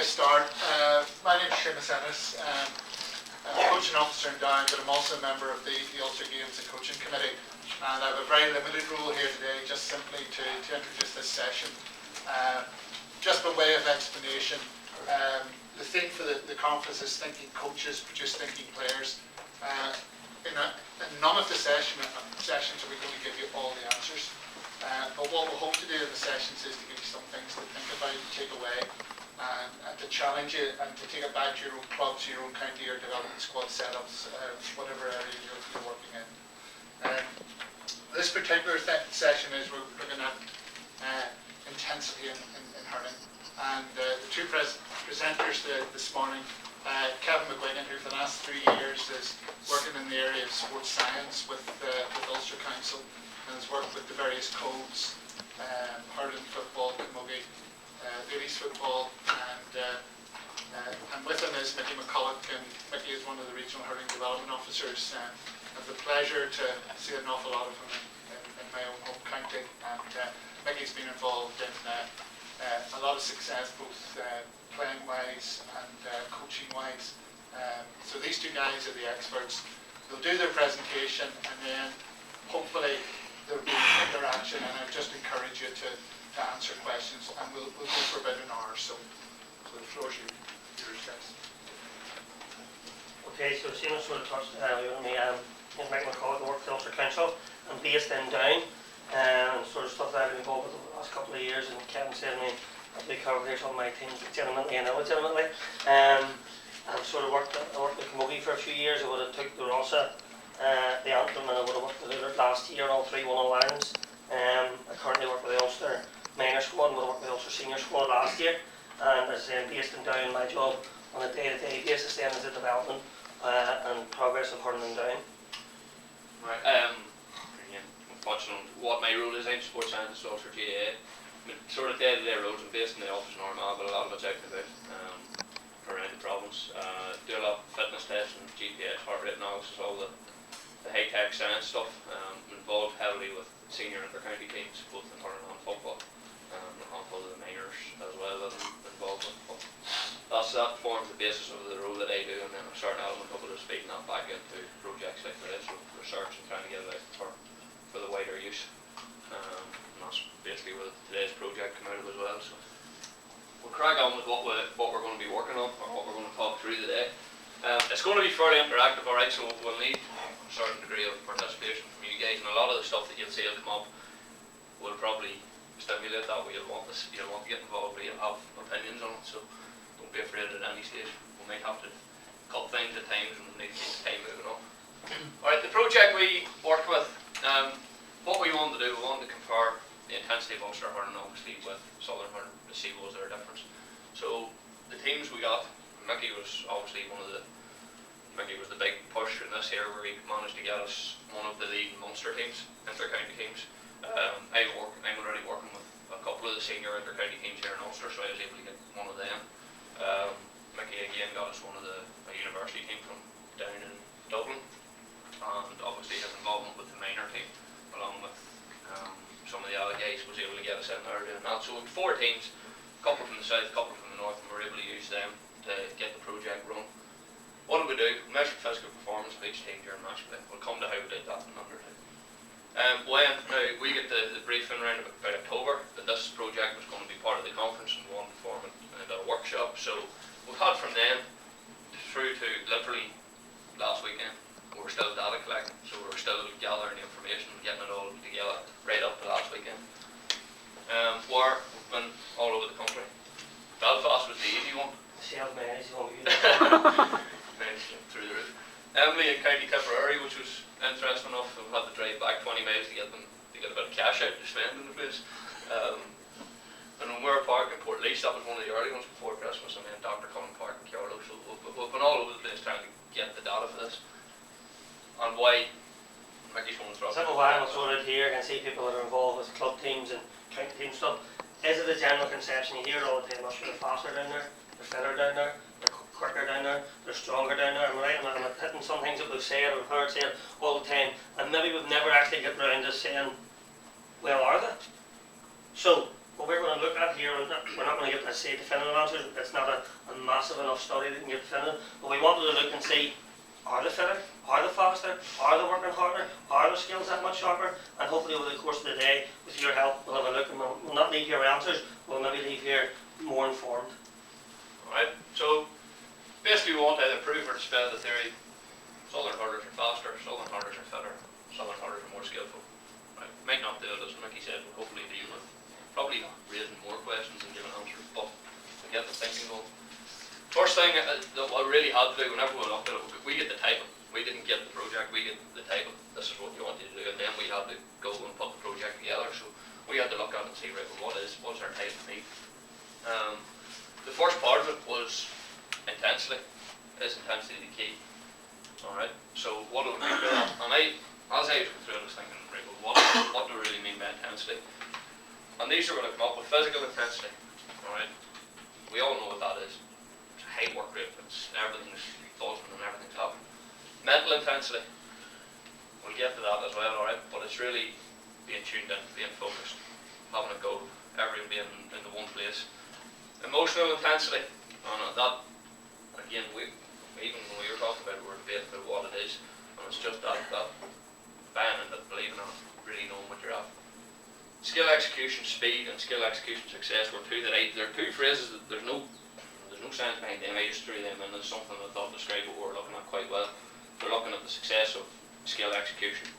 start. My name is Seamus Ennis. I'm a coaching officer in Down, but I'm also a member of the Ulster Games and Coaching Committee. And I have a very limited role here today, just simply to introduce this session. Just by way of explanation, the theme for the conference is Thinking Coaches Produce Thinking Players. In none of the sessions are we going to give you all the answers. But what we hope to do in the sessions is to give you some things to think about, to take away, and to challenge you, and to take it back to your own clubs, your own county, or development squad setups, whatever area you're working in. This particular session is we're looking at intensity in hurling. And the two presenters this morning, Kevin McGuigan, who for the last 3 years is working in the area of sports science with Ulster Council, and has worked with the various codes, hurling, football, camogie, ladies football, and with him is Micky McCullough, and Micky is one of the regional hurling development officers. I have the pleasure to see an awful lot of him in my own home county, and Micky's been involved in a lot of success, both playing wise and coaching wise. So these two guys are the experts. They'll do their presentation, and then hopefully there will be interaction, and I just encourage you to answer questions, and we'll go for about an hour. So the floor is yours, guys. Okay, so Seamus sort of touched on me. I'm Micky McCullough, I work for the Ulster Council. I'm based in Down, and sort of stuff that I've been involved with over the last couple of years. And Kevin said to me, I'll be covering here all my teams legitimately and illegitimately. I've sort of worked with camogie for a few years. I would have took the Rossa, the Antrim, and I would have worked with it last year, all 3 1 Lions. I currently work with the Ulster minor squad, and would have worked with the Ulster senior squad last year. And as I say, I'm based in Down. My job on a day-to-day basis then is the development and progress of hurling in Down. Right. Again, touching on what my role is, I'm sports scientist at Ulster GAA. I mean, sort of day-to-day roles. I'm based in the office in Armagh, but a lot of it's out and about around the province. Do a lot of fitness testing, GPS, heart rate analysis, all the high-tech science stuff. I'm involved heavily with senior inter-county teams, both in hurling and football, and a handful of the minors as well that I'm involved with. But that forms the basis of the role that I do, and then a certain element of it is feeding that back into projects like this, so research and trying to get it out for the wider use. And that's basically where today's project came out of as well. So we'll crack on with what we're going to be working on, or what we're going to talk through today. It's going to be fairly interactive, alright, so we'll need a certain degree of participation from you guys, and a lot of the stuff that you'll see will come up will probably stimulate that, you'll want to get involved, you'll have opinions on it, so don't be afraid at any stage. We might have to cut things at times and we need to keep the time moving on. Alright, the project we worked with, what we wanted to do, we wanted to compare the intensity of Ulster hurling obviously with Southern hurling to see was there a difference. So the teams we got, Micky was obviously Micky was the big push in this here, where he managed to get us one of the leading Munster teams, inter-county teams. I'm already working with a couple of the senior inter-county teams here in Ulster, so I was able to get one of them. Micky again got us one of a university team from down in Dublin, and obviously his involvement with the minor team, along with some of the other guys, was able to get us in there doing that. So we had 4 teams, a couple from the south, a couple from the north, and we were able to use them to get the project run. What did we do? We measured physical performance of each team during match play. We'll come to how we did that in another time. We get the briefing around about October that this project was going to be part of the conference and one form into a workshop. So we've had from then through to literally last weekend, we were still data collecting, so we were still gathering the information and getting it all together right up to last weekend. We've been all over the country. Belfast was the easy one. Sales man, easy one. Through the roof. Emily in County Tipperary, which was interesting enough. We had to drive back 20 miles to get a bit of cash out to spend in the place. And when we were parked in Portlaoise, that was one of the early ones before Christmas, and then Dr. Cullen Park in Carlow. So we've been all over the place trying to get the data for this. And why Micky's going to throw. It's been a while sort of here, and see people that are involved with club teams and county team stuff. Is it a general conception you hear all the time? They're faster down there, they're fitter down there, they're quicker down there, they're stronger down there. I'm right, I'm hitting some things that we've said or we've heard said all the time, and maybe we've never actually get around to saying, well, are they? So what we're going to look at here, we're not going to get, let's say, definitive answers. It's not a massive enough study that can get definitive. But we wanted to look and see, are they fitter? Are they faster? Are they working harder? Are their skills that much sharper? And hopefully over the course of the day, with your help, we'll have a look and we'll not leave here with answers, we'll maybe leave here more informed. Alright, so basically we want to either prove or dispel the theory. Southern hurlers are faster, Southern hurlers are fitter, Southern hurlers are more skillful. Right? Might not do it, as Mickey said, but hopefully do with probably raising more questions and giving answers, but to get the thinking going. First thing that I really had to do whenever we looked at it, we get the typing. We didn't get the project, we get the typing. This is what you want you to do, and then we had to go and put the project together. So we had to look at it and see, right, well, what's our type need? The first part of it was intensity. Is intensity the key? Alright, so what do we mean by that? And as I was going through it, I was thinking, right, well, what do we really mean by intensity? And these are going to come up with physical intensity. Alright, we all know what that is. It's a high work rate, it's everything's buzzing and everything's happening. Mental intensity, we'll get to that as well, alright, but it's really being tuned in, being focused, having a goal, everything being in the one place. Emotional intensity, and that, again, even when we were talking about it, we were debating about what it is, and it's just that buying and that believing in it, really knowing what you're at. Skill execution speed and skill execution success were they're two phrases that there's no science behind them. I just threw them in as something that I thought described what we're looking at quite well. They're looking at the success of skill execution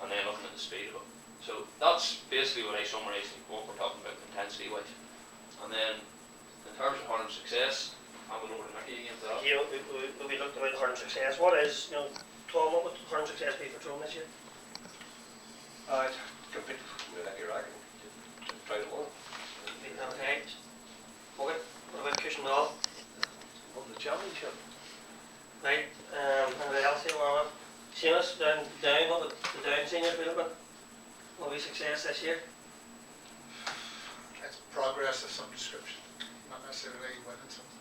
and then looking at the speed of it. So that's basically what I summarised what we're talking about intensity wise. And then in terms of hurling success, I'll go over to Mickey again for that. You know, we looked about hurling success. What is, Tom, what would hurling success be for Tyrone this year? Compete with that Iraq and try to win. Okay. Okay. What about Cookstown? Won the championship. Right. Anybody else here? Seamus, down, what would the down seniors be looking? What will be success this year? It's progress of some description, not necessarily winning something.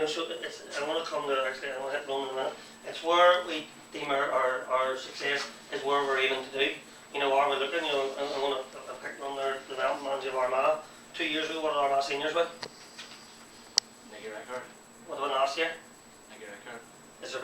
So I want to come to actually, I want to hit London in a minute. It's where we deem our success is where we're aiming to do. Are we looking, I'm going to pick on the development manager of Armagh. 2 years ago, what did Armagh seniors win? Nicky record. What did we last year? Nicky record. Is there,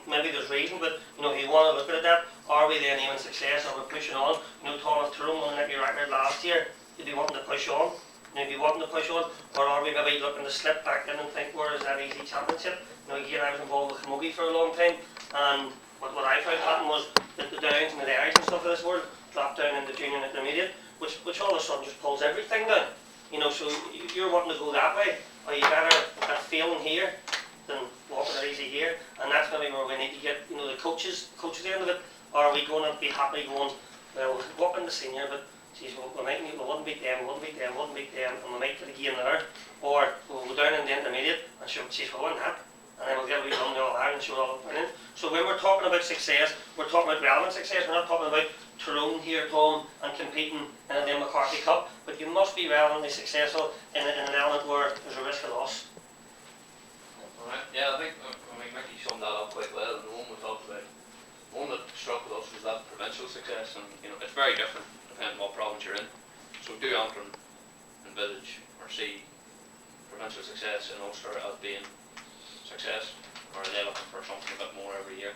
maybe there's reason, but, if you want to look at that, are we then aiming success, are we pushing on? Tom, if Tyrone won a Nicky record last year, you'd be wanting to push on. You'd be wanting to push on, or are we maybe looking to slip back in and think, where is that easy championship? Again, I was involved with Camogie for a long time, and what I found happened was that the Downs and the Derrys and stuff of this world dropped down into junior and intermediate, which all of a sudden just pulls everything down. So if you're wanting to go that way, are you better at failing here than walking it easy here? And that's maybe where we need to get, the coaches the end of it. Or are we going to be happy going, well, we'll walk in the senior, but geez, we wouldn't beat them, and we might get a game there. Or we'll go down in the intermediate and show, geez, we'll win that. And then we'll get a wee run the All-Ireland and show it all up. So when we're talking about success, we're talking about relevant success. We're not talking about Tyrone here, Tom, and competing in the McCarthy Cup. But you must be relevantly successful in an element where there's a risk of loss. Alright, yeah, I think Mickey summed that up quite well. And the one we talked about, one that struck with us was that provincial success. And it's very different depending on what province you're in. So do Antrim envisage or see provincial success in Ulster as being success, or are they looking for something a bit more every year?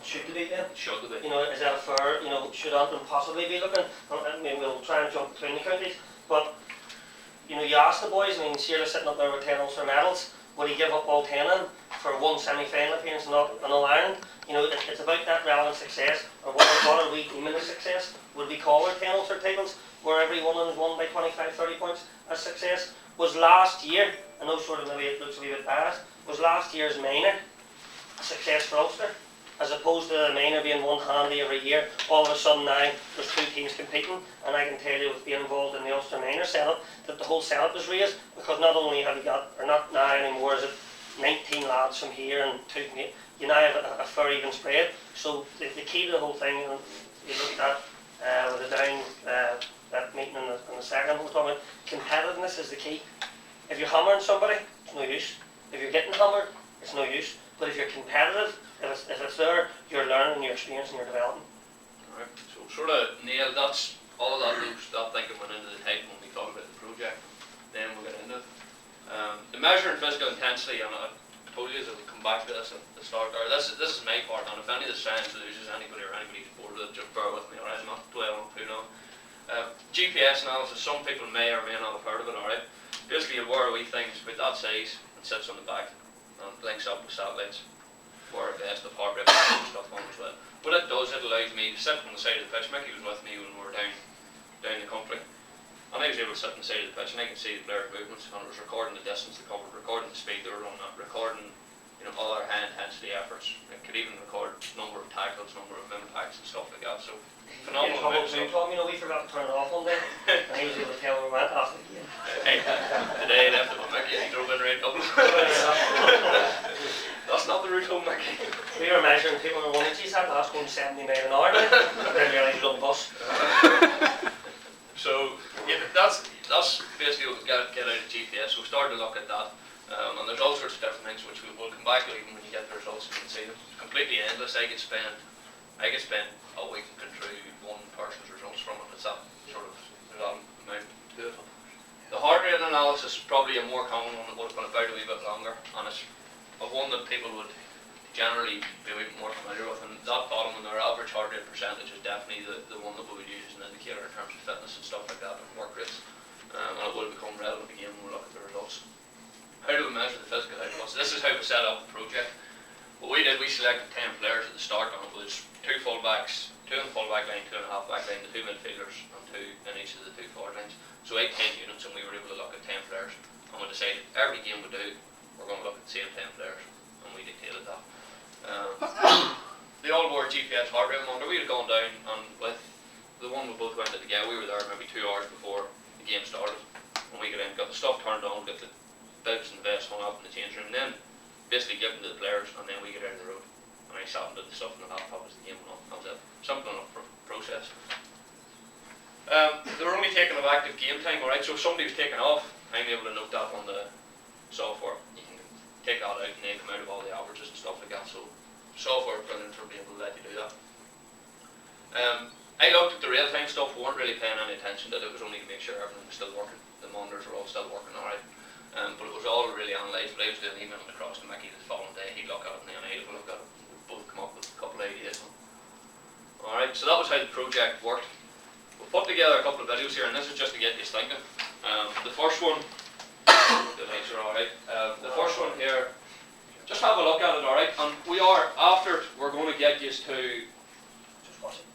Should they be then? Should they be? Is that fair? Should Antrim possibly be looking? We'll try and jump between the counties, but you ask the boys. Shearer's sitting up there with 10 Ulster medals. Would he give up all 10 in for one semi-final appearance and not an All-Ireland? It's about that relevant success, or what are we deeming as success? Would we call our 10 Ulster titles where every one is won by 25, 30 points as success? Was last year, I know sort of maybe it looks a wee bit biased, was last year's minor a success for Ulster? As opposed to the minor being won handy every year, all of a sudden now there's two teams competing, and I can tell you with being involved in the Ulster minor setup that the whole setup is raised, because not only have you got, or not now anymore is it 19 lads from here and 2 from here, you now have a fair even spread. So the key to the whole thing, and you look at with the down that meeting in the second, we're talking about competitiveness is the key. If you're hammering somebody, it's no use. If you're getting hammered, it's no use. But if you're competitive, if it's there, you're learning, you're experiencing, you're developing. Alright, so sort of nailed, that's all that thinking went into the title when we talked about the project. Then we got into it. The measuring physical intensity, and I told you that we come back to this at the start there. This is my part, and if any of the science loses anybody or anybody's bored with it, just bear with me, alright? I'm not dwelling too long. GPS analysis, some people may or may not have heard of it, alright? Basically, you'll wear wee things about that size and sits on the back and links up with satellites. Wear a vest of heart rate and stuff on as well. What it does, it allows me to sit on the side of the pitch. Micky was with me when we were down the country. And I was able to sit on the side of the pitch and I could see the players' movements, and it was recording the distance they covered, recording the speed they were running at, recording all their high intensity efforts. It could even record number of tackles, number of impacts and stuff like that. So phenomenal. Tom, we forgot to turn it off one day, and he was able to tell where we went after the game. Hey, today I left it with Micky, he drove in around Dublin. That's not the route home, Micky. We were measuring people in 1 inch, that last going 70 miles an hour. Then realised you don't bus. So yeah, that's basically what we get out of GPS. So we started to look at that, and there's all sorts of different things which we will come back to even when you get the results. You can see them completely endless. I could spend a week going through one person's results from it. It's that sort of amount to it. The heart rate analysis is probably a more common one that would have been about a wee bit longer, and it's one that people would generally be a wee bit more familiar with. And that bottom one, their average heart rate percentage, is definitely the one that we would use as an indicator in terms of fitness and stuff like that and work rates. And it would become relevant again when we look at the results. How do we measure the physical outputs? This is how we set up the project. What we did, we selected 10 players at the start, and it was 2 full-backs, 2 in the full-back line, 2 in the half-back line, the 2 midfielders, and 2 in each of the 2 forward lines. So 10 units, and we were able to look at 10 players. And we decided every game we do, we're going to look at the same 10 players, and we dictated that. The all-board GPS heart rate monitor, we had gone down, and with the one we both went to together, we were there maybe 2 hours before the game started. When we got in, got the stuff turned on, got the bibs and the vests hung up in the change room, and then basically given to the players, and then we get out on the road. And I sat and did the stuff in the laptop as the game went on. That was it. Simple enough process. They were only taking of active game time, alright, so if somebody was taken off, I'm able to note that on the software. You can take that out and then come out of all the averages and stuff like that. So software is brilliant for being able to let you do that. I looked at the real time stuff. We weren't really paying any attention to it. It was only to make sure everything was still working. The monitors were all still working alright. But it was all really analysed. But I was doing emailing across to Micky the following day. He'd look at it and then I'd look at it. We'd both come up with a couple of ideas. Alright, so that was how the project worked. We've put together a couple of videos here, and this is just to get you thinking. The first one, the lights are alright. The first one here, just have a look at it, alright? And we are, after it, we're going to get you to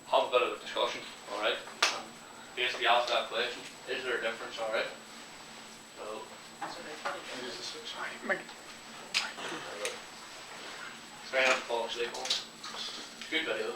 have a bit of a discussion, alright? Basically ask that question, is there a difference, alright? So, try not to fall asleep on it. Good video.